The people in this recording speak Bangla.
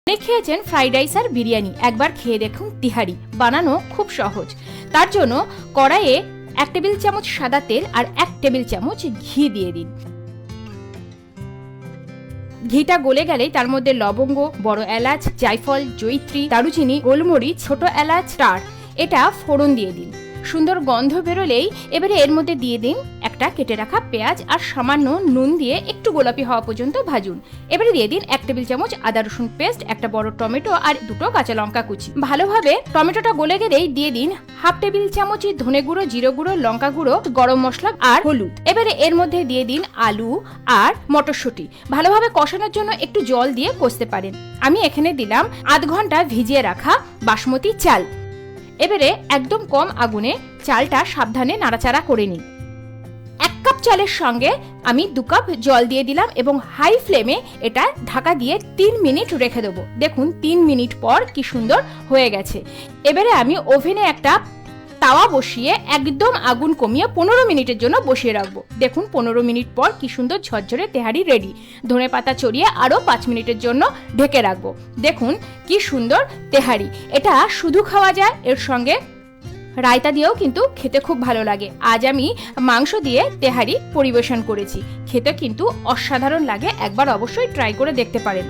অনেক খেয়েছেন ফ্রাইড রাইস আর বিরিয়ানি, একবার খেয়ে দেখুন তিহারি। বানানো খুব সহজ। তার জন্য কড়াইয়ে 1 টেবিল চামচ সাদা তেল আর 1 টেবিল চামচ ঘি দিয়ে দিন। ঘিটা গলে গেলেই তার মধ্যে লবঙ্গ, বড় এলাচ, জায়ফল, জয়িত্রী, দারুচিনি, গোলমরিচ, ছোট এলাচ, স্টার এটা ফোড়ন দিয়ে দিন। সুন্দর গন্ধ বেরোলেই এবারে এর মধ্যে দিয়ে দিন একটা কেটে রাখা পেঁয়াজ আর সামান্য নুন দিয়ে একটু গোলাপি হওয়া পর্যন্ত ভাজুন। এবারে দিয়ে দিন 1 টেবিল চামচ আদা রসুন পেস্ট, একটা বড় টমেটো আর 2টো কাঁচা লঙ্কা কুচি। ভালোভাবে টমেটোটা গলে গেলেই দিয়ে দিন 1/2 টেবিল চামচ ধনে গুঁড়ো, জিরে গুঁড়ো, লঙ্কা গুঁড়ো, গরম মশলা আর হলুদ। এবারে এর মধ্যে দিয়ে দিন আলু আর মটরশুঁটি। ভালোভাবে কষানোর জন্য একটু জল দিয়ে কষতে পারেন। আমি এখানে দিলাম আধ ঘন্টা ভিজিয়ে রাখা বাসমতি চাল। এবারে একদম কম আগুনে চালটা সাবধানে নাড়াচাড়া করে নিন। 1 কাপ চালের সঙ্গে আমি 2 কাপ জল দিয়ে দিলাম এবং হাই ফ্লেমে এটা ঢাকা দিয়ে 3 মিনিট রেখে দেবো। দেখুন 3 মিনিট পর কি সুন্দর হয়ে গেছে। এবারে আমি ওভেনে একটা তাওয়া বসিয়ে একদম আগুন কমিয়ে 15 মিনিটের জন্য বসিয়ে রাখবো। দেখুন 15 মিনিট পর কি সুন্দর ঝরঝরে তেহারি রেডি। ধনে পাতা ছড়িয়ে আরও 5 মিনিটের জন্য ঢেকে রাখবো। দেখুন কি সুন্দর তেহারি। এটা শুধু খাওয়া যায়, এর সঙ্গে রায়তা দিয়েও কিন্তু খেতে খুব ভালো লাগে। আজ আমি মাংস দিয়ে তেহারি পরিবেশন করেছি। খেতে কিন্তু অসাধারণ লাগে, একবার অবশ্যই ট্রাই করে দেখতে পারেন।